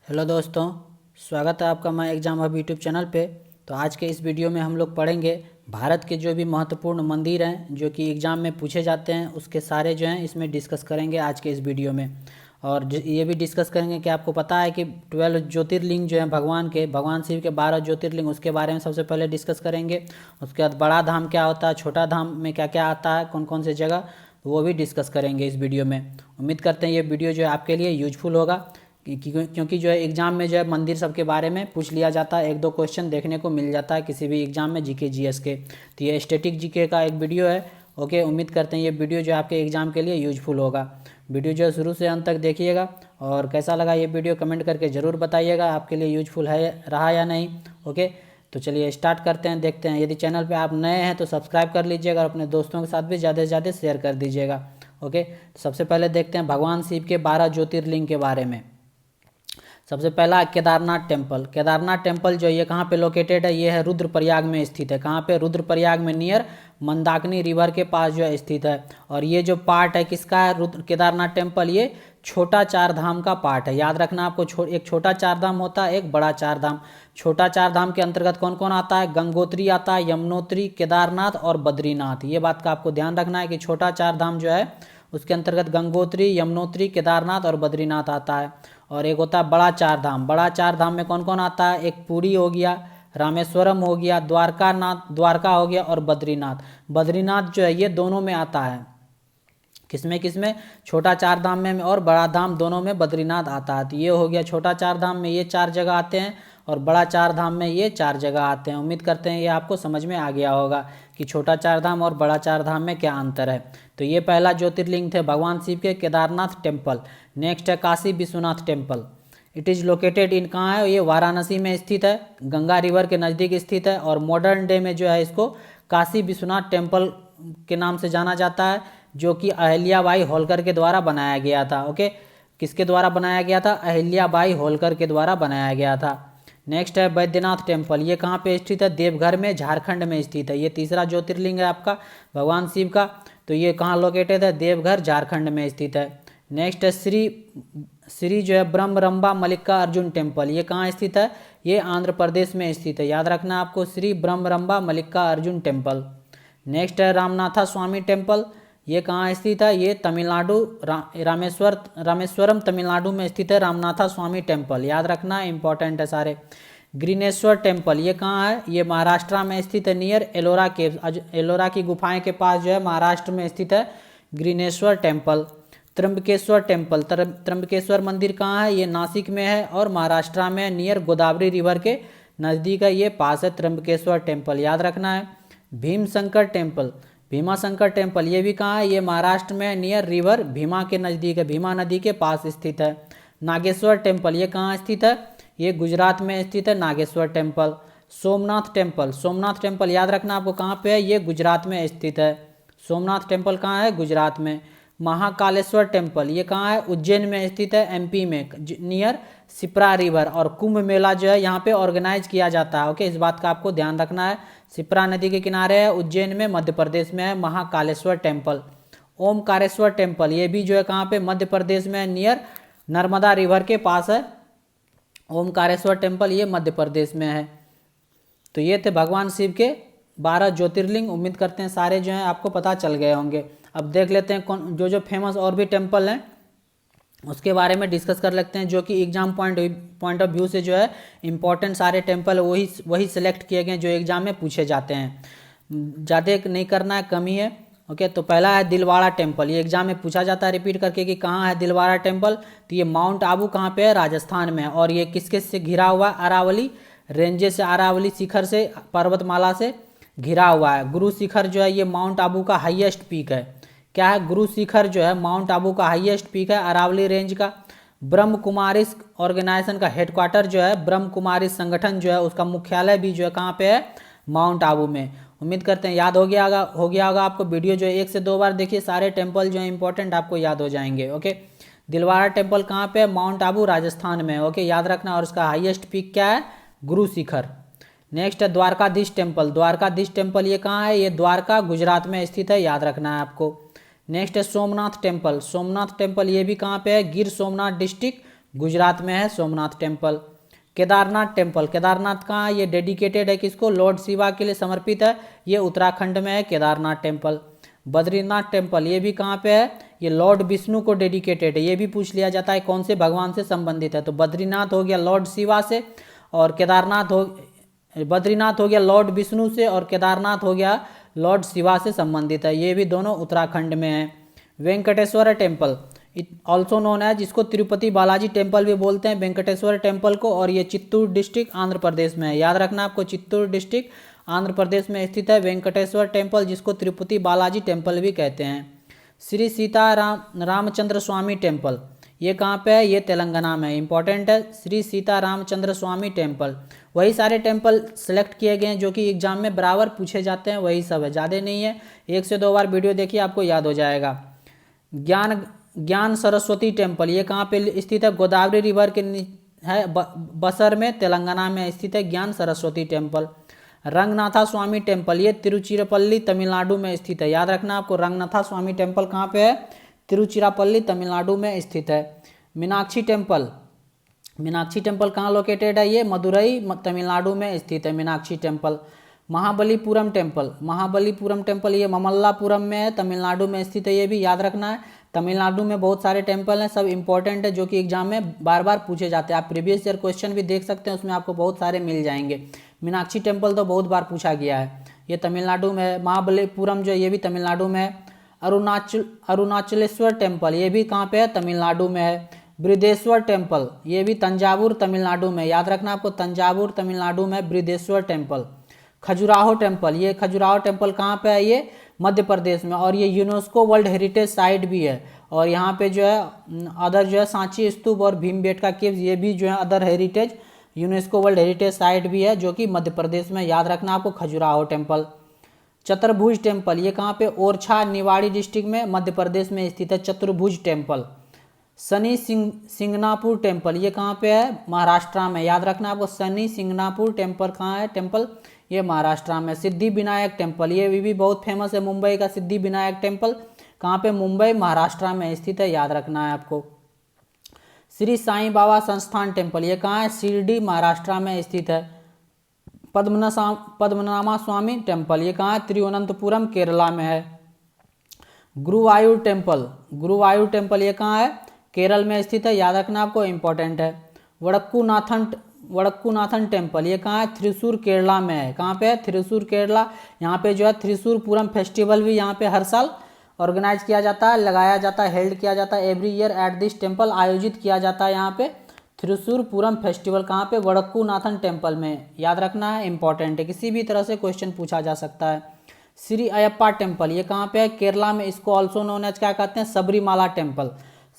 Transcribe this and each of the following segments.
Hello दोस्तों, स्वागत है आपका मैं एग्जाम हब यूट्यूब चैनल पे। तो आज के इस वीडियो में हम लोग पढ़ेंगे भारत के जो भी महत्वपूर्ण मंदिर हैं जो कि एग्ज़ाम में पूछे जाते हैं, उसके सारे जो हैं इसमें डिस्कस करेंगे आज के इस वीडियो में। और ये भी डिस्कस करेंगे कि आपको पता है कि 12 ज्योतिर्लिंग जो हैं भगवान शिव के 12 ज्योतिर्लिंग, उसके बारे में सबसे पहले डिस्कस करेंगे। उसके बाद बड़ा धाम क्या होता है, छोटा धाम में क्या क्या आता है, कौन कौन सी जगह, वो भी डिस्कस करेंगे इस वीडियो में। उम्मीद करते हैं ये वीडियो जो है आपके लिए यूजफुल होगा, क्योंकि जो है एग्ज़ाम में जो है मंदिर सब के बारे में पूछ लिया जाता है। एक दो क्वेश्चन देखने को मिल जाता है किसी भी एग्ज़ाम में, जीके जीएस के। तो ये स्टैटिक जीके का एक वीडियो है। ओके, उम्मीद करते हैं ये वीडियो जो है आपके एग्ज़ाम के लिए यूजफुल होगा। वीडियो जो है शुरू से अंत तक देखिएगा, और कैसा लगा ये वीडियो कमेंट करके ज़रूर बताइएगा आपके लिए यूजफुल है रहा या नहीं। ओके, तो चलिए स्टार्ट करते हैं, देखते हैं। यदि चैनल पे आप नए हैं तो सब्सक्राइब कर लीजिएगा और अपने दोस्तों के साथ भी ज़्यादा से ज़्यादा शेयर कर दीजिएगा। ओके, तो सबसे पहले देखते हैं भगवान शिव के 12 ज्योतिर्लिंग के बारे में। सबसे पहला केदारनाथ टेम्पल। केदारनाथ टेम्पल जो ये कहाँ पे लोकेटेड है, ये है रुद्रप्रयाग में स्थित है। कहाँ पे, रुद्रप्रयाग में, नियर मंदाकिनी रिवर के पास जो है स्थित है। और ये जो पार्ट है किसका है, केदारनाथ टेम्पल, ये छोटा चार धाम का पार्ट है। याद रखना आपको, एक छोटा चार धाम होता है, एक बड़ा चार धाम। छोटा चार धाम के अंतर्गत कौन कौन आता है, गंगोत्री आता है, यमुनोत्री, केदारनाथ और बद्रीनाथ। ये बात का आपको ध्यान रखना है कि छोटा चार धाम जो है उसके अंतर्गत गंगोत्री, यमुनोत्री, केदारनाथ और बद्रीनाथ आता है। और एक होता है बड़ा चार धाम। बड़ा चार धाम में कौन कौन आता है, एक पुरी हो गया, रामेश्वरम हो गया, द्वारका हो गया और बद्रीनाथ। बद्रीनाथ जो है ये दोनों में आता है। किसमें किसमें, छोटा चार धाम में और बड़ा धाम दोनों में बद्रीनाथ आता है। तो ये हो गया, छोटा चार धाम में ये चार जगह आते हैं और बड़ा चार धाम में ये चार जगह आते हैं। उम्मीद करते हैं ये आपको समझ में आ गया होगा कि छोटा चार धाम और बड़ा चार धाम में क्या अंतर है। तो ये पहला ज्योतिर्लिंग थे भगवान शिव के, केदारनाथ टेम्पल। नेक्स्ट है Kashi Vishwanath temple. It is located in, कहाँ है ये, वाराणसी में स्थित है, गंगा रिवर के नज़दीक स्थित है। और मॉडर्न डे में जो है इसको काशी विश्वनाथ टेम्पल के नाम से जाना जाता है, जो कि अहिल्याबाई होलकर के द्वारा बनाया गया था। ओके, किसके द्वारा बनाया गया था, अहिल्याबाई होलकर के द्वारा बनाया गया था। नेक्स्ट है बैद्यनाथ टेम्पल। ये कहाँ पे स्थित है, देवघर में, झारखंड में स्थित है। ये तीसरा ज्योतिर्लिंग है आपका भगवान शिव का। तो ये कहाँ लोकेटेड है, देवघर, झारखंड में स्थित है। नेक्स्ट है श्री जो है ब्रह्मरंबा मल्लिका अर्जुन टेम्पल। ये कहाँ स्थित है, ये आंध्र प्रदेश में स्थित है। याद रखना आपको, श्री ब्रह्मरंबा मल्लिका अर्जुन टेम्पल। नेक्स्ट है रामनाथा स्वामी टेम्पल। ये कहाँ स्थित है, ये तमिलनाडु, रामेश्वरम तमिलनाडु में स्थित है रामनाथा स्वामी टेम्पल। याद रखना, इंपॉर्टेंट है सारे। ग्रीनेश्वर टेम्पल ये कहाँ है, ये महाराष्ट्र में स्थित है, नियर एलोरा केव, एलोरा की गुफाएं के पास जो है महाराष्ट्र में स्थित है ग्रीनेश्वर टेम्पल। त्र्यंबकेश्वर टेम्पल, त्र्यंबकेश्वर मंदिर कहाँ है, ये नासिक में है और महाराष्ट्र में, नियर गोदावरी रिवर के नज़दीक है, ये पास है त्र्यंबकेश्वर टेम्पल। याद रखना है। भीमशंकर टेम्पल, भीमाशंकर टेम्पल, ये भी कहाँ है, ये महाराष्ट्र में, नियर रिवर भीमा के नज़दीक है, भीमा नदी के पास स्थित है। नागेश्वर टेम्पल ये कहाँ स्थित है, ये गुजरात में स्थित है, Nageshwar temple. Somnath temple, Somnath temple याद रखना आपको कहाँ पे है, ये गुजरात में स्थित है। सोमनाथ टेम्पल कहाँ है, गुजरात में। महाकालेश्वर टेम्पल ये कहाँ है, उज्जैन में स्थित है, एमपी में, नियर सिप्रा रिवर। और कुंभ मेला जो है यहाँ पे ऑर्गेनाइज किया जाता है। ओके, इस बात का आपको ध्यान रखना है। सिप्रा नदी के किनारे है, उज्जैन में, मध्य प्रदेश में है महाकालेश्वर टेम्पल। ओमकारेश्वर टेम्पल ये भी जो है कहाँ पे, मध्य प्रदेश में, नियर नर्मदा रिवर के पास है। ओमकारेश्वर टेम्पल ये मध्य प्रदेश में है। तो ये थे भगवान शिव के 12 ज्योतिर्लिंग। उम्मीद करते हैं सारे जो हैं आपको पता चल गए होंगे। अब देख लेते हैं कौन जो फेमस और भी टेम्पल हैं उसके बारे में डिस्कस कर लेते हैं, जो कि एग्जाम पॉइंट ऑफ व्यू से जो है इंपॉर्टेंट सारे टेम्पल वही सिलेक्ट किए गए जो एग्जाम में पूछे जाते हैं। ज़्यादा नहीं करना है, कम ही है। ओके, तो पहला है दिलवाड़ा टेम्पल। ये एग्जाम में पूछा जाता है रिपीट करके कि कहाँ है दिलवाड़ा टेम्पल। तो ये माउंट आबू कहाँ पे है, राजस्थान में है। और ये किसके से घिरा हुआ है, अरावली रेंजे से, अरावली शिखर से, पर्वतमाला से घिरा हुआ है। गुरु शिखर जो है ये माउंट आबू का हाईएस्ट पीक है। क्या है, गुरु शिखर जो है माउंट आबू का हाईएस्ट पीक है अरावली रेंज का। ब्रह्म कुमारी ऑर्गेनाइजेशन का हेडक्वार्टर जो है, ब्रह्म कुमारी संगठन जो है उसका मुख्यालय भी जो है कहाँ पे है, माउंट आबू में। उम्मीद करते हैं याद हो गया होगा आपको। वीडियो जो है 1 से 2 बार देखिए, सारे टेम्पल जो है इंपॉर्टेंट आपको याद हो जाएंगे। ओके, दिलवाड़ा टेम्पल कहाँ पे है, माउंट आबू राजस्थान में। ओके, याद रखना। और उसका हाईएस्ट पीक क्या है, गुरु शिखर। नेक्स्ट है द्वारकाधीश टेम्पल। द्वारकाधीश टेम्पल ये कहाँ है, ये द्वारका गुजरात में स्थित है, याद रखना है आपको। नेक्स्ट है सोमनाथ टेम्पल। सोमनाथ टेम्पल ये भी कहाँ पे है, गिर सोमनाथ डिस्ट्रिक्ट गुजरात में है सोमनाथ टेम्पल। केदारनाथ टेम्पल, केदारनाथ कहाँ है? ये डेडिकेटेड है किसको? लॉर्ड शिवा के लिए समर्पित है, ये उत्तराखंड में है केदारनाथ टेम्पल। बद्रीनाथ टेम्पल, ये भी कहाँ पे है? ये लॉर्ड विष्णु को डेडिकेटेड है। ये भी पूछ लिया जाता है कौन से भगवान से संबंधित है, तो बद्रीनाथ हो गया लॉर्ड शिवा से, और बद्रीनाथ हो गया लॉर्ड विष्णु से, और केदारनाथ हो गया लॉर्ड शिवा से संबंधित है। ये भी दोनों उत्तराखंड में है। वेंकटेश्वर टेम्पल ऑल्सो नोन है, जिसको तिरुपति बालाजी टेम्पल भी बोलते हैं, वेंकटेश्वर टेम्पल को, और ये चित्तूर डिस्ट्रिक्ट आंध्र प्रदेश में है। याद रखना आपको, चित्तूर डिस्ट्रिक्ट आंध्र प्रदेश में स्थित है वेंकटेश्वर टेम्पल, जिसको तिरुपति बालाजी टेम्पल भी कहते हैं। श्री सीता रामचंद्र स्वामी टेम्पल, ये कहाँ पे है? ये तेलंगाना में, इंपॉर्टेंट है। श्री सीता रामचंद्र स्वामी टेम्पल, वही सारे टेम्पल सेलेक्ट किए गए हैं जो कि एग्जाम में बराबर पूछे जाते हैं, वही सब है, ज़्यादा नहीं है। 1 से 2 बार वीडियो देखिए, आपको याद हो जाएगा। ज्ञान सरस्वती टेम्पल, ये कहाँ पे स्थित है? गोदावरी रिवर के है, बसर में, तेलंगाना में स्थित है ज्ञान सरस्वती टेम्पल। रंगनाथा स्वामी टेम्पल, ये तिरुचिरापल्ली तमिलनाडु में स्थित है। याद रखना आपको, रंगनाथा स्वामी टेम्पल कहाँ पे है? तिरुचिरापल्ली तमिलनाडु में स्थित है। मीनाक्षी टेम्पल, मीनाक्षी टेम्पल कहाँ लोकेटेड है? ये मदुरई तमिलनाडु में स्थित है Meenakshi temple. Mahabalipuram temple, Mahabalipuram temple ये ममल्लापुरम में है, तमिलनाडु में स्थित है। ये भी याद रखना है, तमिलनाडु में बहुत सारे टेम्पल हैं, सब इंपॉर्टेंट है जो कि एग्जाम में बार बार पूछे जाते हैं। आप प्रीवियस ईयर क्वेश्चन भी देख सकते हैं, उसमें आपको बहुत सारे मिल जाएंगे। मीनाक्षी टेम्पल तो बहुत बार पूछा गया है, ये तमिलनाडु में है। महाबलीपुरम जो ये भी तमिलनाडु में है। अरुणाचलेश्वर टेम्पल, ये भी कहाँ पे है? तमिलनाडु में है। बृहदेश्वर टेम्पल, ये भी तंजावुर तमिलनाडु में, याद रखना आपको, तंजावुर तमिलनाडु में बृहदेश्वर टेम्पल। खजुराहो टेम्पल, ये खजुराहो टेम्पल कहाँ पे है? ये मध्य प्रदेश में, और ये यूनेस्को वर्ल्ड हेरिटेज साइट भी है। और यहाँ पे जो है अदर जो है सांची स्तूप और भीमबेटका केव्स, ये भी जो है other heritage UNESCO world heritage site भी है, जो कि मध्य प्रदेश में। याद रखना आपको खजुराहो टेम्पल। चतुर्भुज टेम्पल, ये कहाँ पे? ओरछा निवाड़ी डिस्ट्रिक्ट में मध्य प्रदेश में स्थित है चतुर्भुज टेम्पल। शनि सिंगनापुर टेम्पल, ये कहाँ पे है? महाराष्ट्र में। याद रखना आपको, शनि सिंगनापुर टेम्पल कहाँ है? टेम्पल ये महाराष्ट्र में। सिद्धि विनायक टेम्पल, ये भी बहुत फेमस है, मुंबई का सिद्धि विनायक टेम्पल कहाँ पे? मुंबई महाराष्ट्र में स्थित है, याद रखना है आपको। श्री साईं बाबा संस्थान टेम्पल, ये कहाँ है? शिरडी महाराष्ट्र में स्थित है। पद्मनामा स्वामी टेम्पल, ये कहाँ है? तिरुवनंतपुरम केरला में है। गुरुवायूर टेम्पल, गुरुवायूर टेम्पल ये कहाँ है? केरल में स्थित है, याद रखना आपको, इंपॉर्टेंट है। वड़क्कूनाथन टेम्पल, ये कहाँ है? थ्रिशूर केरला में है। कहाँ पे है? थ्रिशूर केरला। यहाँ पे जो है थ्रिशूर पूरम फेस्टिवल भी यहाँ पे हर साल ऑर्गेनाइज किया जाता है, लगाया जाता है, हेल्ड किया जाता है। Every year at this temple आयोजित किया जाता है यहाँ पे थ्रिशूर पूरम फेस्टिवल। कहाँ पे? वड़क्कूनाथन टेम्पल में, याद रखना है, इंपॉर्टेंट है, किसी भी तरह से क्वेश्चन पूछा जा सकता है। श्री अयप्पा टेम्पल, ये कहाँ पे है? केरला में। इसको ऑल्सो नोन एज क्या कहते हैं? सबरीमाला टेम्पल।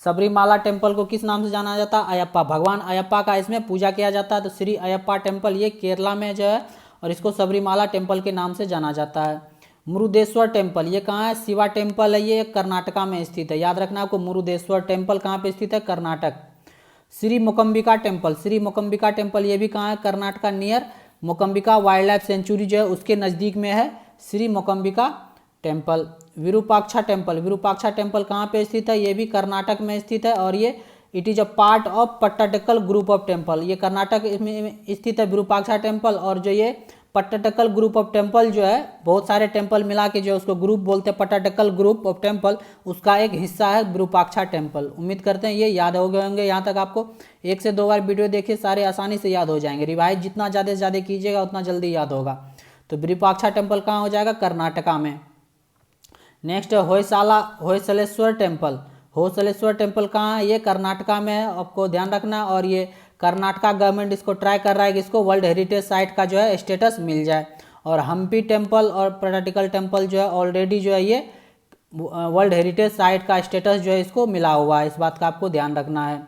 सबरीमाला टेम्पल को किस नाम से जाना जाता है? अयप्पा, भगवान अयप्पा का इसमें पूजा किया जाता है, तो श्री अयप्पा टेम्पल ये केरला में जो है, और इसको सबरीमाला टेम्पल के नाम से जाना जाता है। मुरुदेश्वर टेम्पल, ये कहाँ है? शिवा टेम्पल है, ये कर्नाटका में स्थित है, याद रखना आपको। मुरुदेश्वर टेम्पल कहाँ पे स्थित है? कर्नाटक। श्री मोकम्बिका टेम्पल, श्री मोकम्बिका टेम्पल ये भी कहाँ है? Karnataka, near Mookambika wild life sanctuary जो है उसके नज़दीक में है Shri Mookambika temple. Virupaksha temple, Virupaksha temple कहाँ पे स्थित है? ये भी कर्नाटक में स्थित है, और ये it is a part of Pattadakal group of temple. ये कर्नाटक में स्थित है विरूपाक्षा टेम्पल, और जो ये पट्टाडकल ग्रुप ऑफ टेम्पल जो है, बहुत सारे टेम्पल मिला के जो उसको ग्रुप बोलते हैं, पट्टाडकल ग्रुप ऑफ टेम्पल, उसका एक हिस्सा है विरूपाक्षा टेम्पल। उम्मीद करते हैं ये याद हो गए होंगे। यहाँ तक आपको 1 से 2 बार वीडियो देखिए, सारे आसानी से याद हो जाएंगे। रिवाइज जितना ज़्यादा से ज़्यादा कीजिएगा उतना जल्दी याद होगा। तो विरूपाक्षा टेम्पल कहाँ हो जाएगा? कर्नाटका में। Next Hoysaleswara temple, Hoysaleswara temple कहाँ है? ये कर्नाटका में है, आपको ध्यान रखना। और ये कर्नाटका गवर्नमेंट इसको ट्राई कर रहा है कि इसको वर्ल्ड हेरिटेज साइट का जो है स्टेटस मिल जाए। और हम्पी टेम्पल और पट्टाडकल टेम्पल जो है ऑलरेडी जो है ये वर्ल्ड हेरिटेज साइट का स्टेटस जो है इसको मिला हुआ है, इस बात का आपको ध्यान रखना है।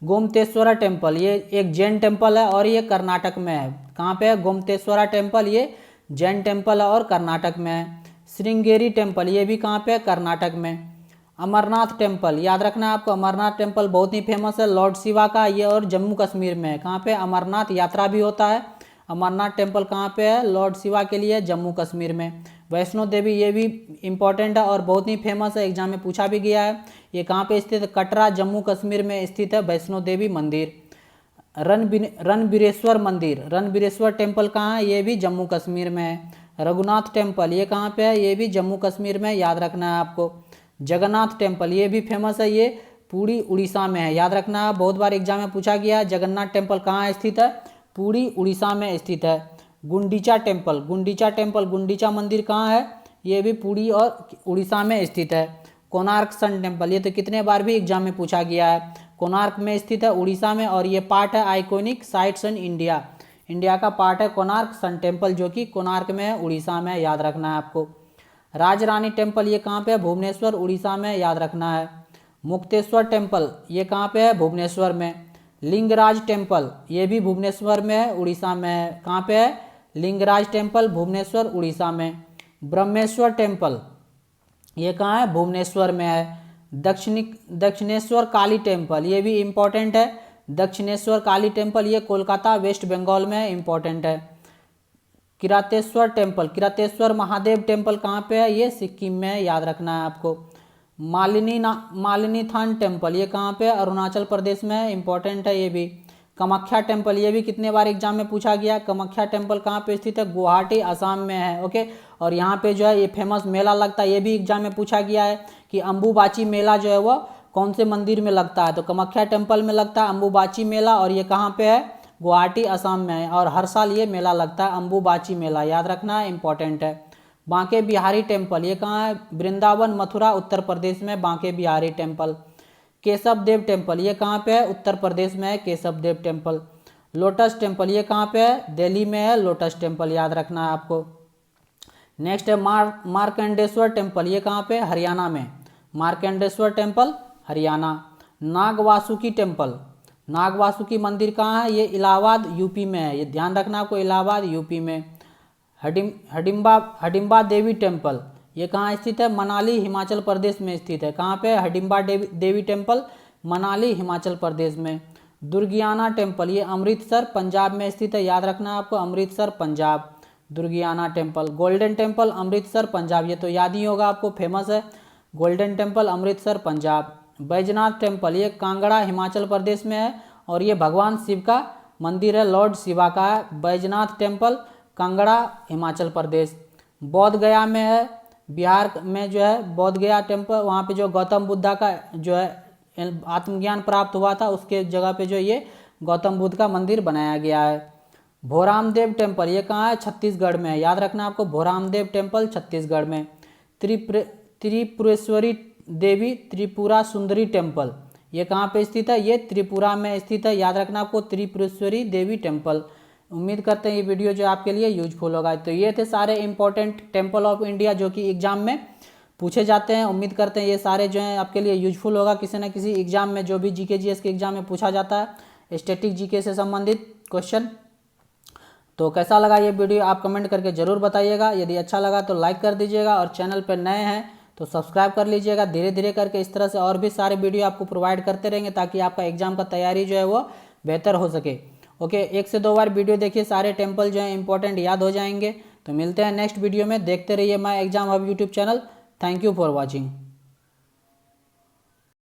गोमतेश्वरा टेम्पल, ये एक जैन टेम्पल है और ये कर्नाटक में है। कहाँ पे है? गोमतेश्वरा टेम्पल ये जैन टेम्पल है और कर्नाटक में है। श्रृंगेरी टेम्पल, ये भी कहाँ पे है? कर्नाटक में। अमरनाथ टेम्पल, याद रखना है आपको, अमरनाथ टेम्पल बहुत ही फेमस है लॉर्ड शिवा का, ये और जम्मू कश्मीर में है। कहाँ पे? अमरनाथ यात्रा भी होता है। अमरनाथ टेम्पल कहाँ पे है? लॉर्ड शिवा के लिए जम्मू कश्मीर में। वैष्णो देवी, ये भी इम्पोर्टेंट है और बहुत ही फेमस है, एग्जाम में पूछा भी गया है। ये कहाँ पे स्थित है? कटरा जम्मू कश्मीर में स्थित है वैष्णो देवी मंदिर। रणबीरेश्वर मंदिर, रणबीरेश्वर टेम्पल कहाँ है? ये भी जम्मू कश्मीर में है। रघुनाथ टेम्पल ये कहाँ पे है? ये भी जम्मू कश्मीर में, याद रखना है आपको। जगन्नाथ टेम्पल ये भी फेमस है, ये पूरी उड़ीसा में है, याद रखना है, बहुत बार एग्जाम में पूछा गया है। जगन्नाथ टेम्पल कहाँ स्थित है? पूरी उड़ीसा में स्थित है। गुंडीचा टेम्पल, गुंडीचा टेम्पल, गुंडीचा मंदिर कहाँ है? ये भी पूरी और उड़ीसा में स्थित है। कोणार्क सन टेम्पल ये तो कितने बार भी एग्जाम में पूछा गया है, कोणार्क में स्थित है उड़ीसा में, और ये पार्ट है iconic sites in India, India का पार्ट है कोणार्क सन टेम्पल जो कि कोणार्क में है, उड़ीसा में, याद रखना है आपको। राजरानी टेम्पल ये कहाँ पे है? भुवनेश्वर उड़ीसा में, याद रखना है। मुक्तेश्वर टेम्पल ये कहाँ पे है? भुवनेश्वर में। लिंगराज टेम्पल ये भी भुवनेश्वर में है, उड़ीसा में है। कहाँ पे है? लिंगराज टेम्पल भुवनेश्वर उड़ीसा में। ब्रह्मेश्वर टेम्पल ये कहाँ है? भुवनेश्वर में है। दक्षिणेश्वर काली टेम्पल ये भी इम्पोर्टेंट है, दक्षिणेश्वर काली टेम्पल ये कोलकाता वेस्ट बंगाल में इम्पोर्टेंट है। किरातेश्वर टेम्पल, किरातेश्वर महादेव टेम्पल कहाँ पे है? ये सिक्किम में, याद रखना है आपको। मालिनी थान टेम्पल ये कहाँ पे है? अरुणाचल प्रदेश में, इम्पोर्टेंट है ये भी। कामाख्या टेम्पल ये भी कितने बार एग्जाम में पूछा गया। कामाख्या टेम्पल कहाँ पे स्थित है? गुवाहाटी असम में है, ओके। और यहाँ पे जो है ये फेमस मेला लगता है, ये भी एग्जाम में पूछा गया है कि अम्बुबाची मेला जो है वो कौन से मंदिर में लगता है, तो कामाख्या टेम्पल में लगता है अम्बुबाची मेला, और ये कहाँ पे है? गुवाहाटी असम में है, और हर साल ये मेला लगता है अम्बुबाची मेला, याद रखना है, इंपॉर्टेंट है। बांके बिहारी टेम्पल ये कहाँ है? वृंदावन मथुरा उत्तर प्रदेश में, बांके बिहारी टेम्पल। केशव देव टेम्पल ये कहाँ पे है? उत्तर प्रदेश में है, Keshav Dev temple. Lotus temple ये कहाँ पे है? दिल्ली में है, लोटस टेम्पल, याद रखना है आपको। नेक्स्ट है मार्कंडेश्वर टेम्पल ये कहाँ पे? हरियाणा में, मार्कंडेश्वर टेम्पल हरियाणा। नागवासुकी टेम्पल, नागवासुकी मंदिर कहाँ है? ये इलाहाबाद यूपी में है, ये ध्यान रखना आपको, इलाहाबाद यूपी में। हडिम्बा देवी टेम्पल ये कहाँ स्थित है? मनाली हिमाचल प्रदेश में स्थित है। कहाँ पे? हडिम्बा देवी टेम्पल मनाली हिमाचल प्रदेश में। दुर्गियाना टेम्पल ये अमृतसर पंजाब में स्थित है, याद रखना है आपको, Amritsar Punjab, Durgiana temple. Golden temple Amritsar Punjab ये तो याद ही होगा आपको, फेमस है, golden temple Amritsar Punjab. Baijnath temple ये कांगड़ा हिमाचल प्रदेश में है, और ये भगवान शिव का मंदिर है, लॉर्ड शिवा का है। बैजनाथ टेम्पल कांगड़ा हिमाचल प्रदेश। बोध गया में है, बिहार में जो है बोध गया टेम्पल, वहाँ पे जो गौतम बुद्धा का जो है आत्मज्ञान प्राप्त हुआ था, उसके जगह पे जो ये गौतम बुद्ध का मंदिर बनाया गया है। भोरामदेव टेम्पल ये कहाँ है? छत्तीसगढ़ में है, याद रखना आपको, भोरामदेव टेम्पल छत्तीसगढ़ में। त्रिपुरेश्वरी देवी त्रिपुरा सुंदरी टेम्पल ये कहाँ पे स्थित है? ये त्रिपुरा में स्थित है, याद रखना आपको, त्रिपुरेश्वरी देवी टेम्पल। उम्मीद करते हैं ये वीडियो जो आपके लिए यूजफुल होगा। तो ये थे सारे इंपॉर्टेंट टेम्पल ऑफ इंडिया जो कि एग्जाम में पूछे जाते हैं। उम्मीद करते हैं ये सारे जो हैं आपके लिए यूजफुल होगा, किसी न किसी एग्जाम में जो भी जीके जीएस के एग्जाम में पूछा जाता है, स्टैटिक जीके से संबंधित क्वेश्चन। तो कैसा लगा ये वीडियो आप कमेंट करके ज़रूर बताइएगा। यदि अच्छा लगा तो लाइक कर दीजिएगा, और चैनल पर नए हैं तो सब्सक्राइब कर लीजिएगा। धीरे धीरे करके इस तरह से और भी सारे वीडियो आपको प्रोवाइड करते रहेंगे, ताकि आपका एग्जाम का तैयारी जो है वो बेहतर हो सके। ओके, 1 से 2 बार वीडियो देखिए, सारे टेम्पल जो हैं इंपॉर्टेंट याद हो जाएंगे। तो मिलते हैं नेक्स्ट वीडियो में, देखते रहिए my exam hub YouTube channel. Thank you for watching.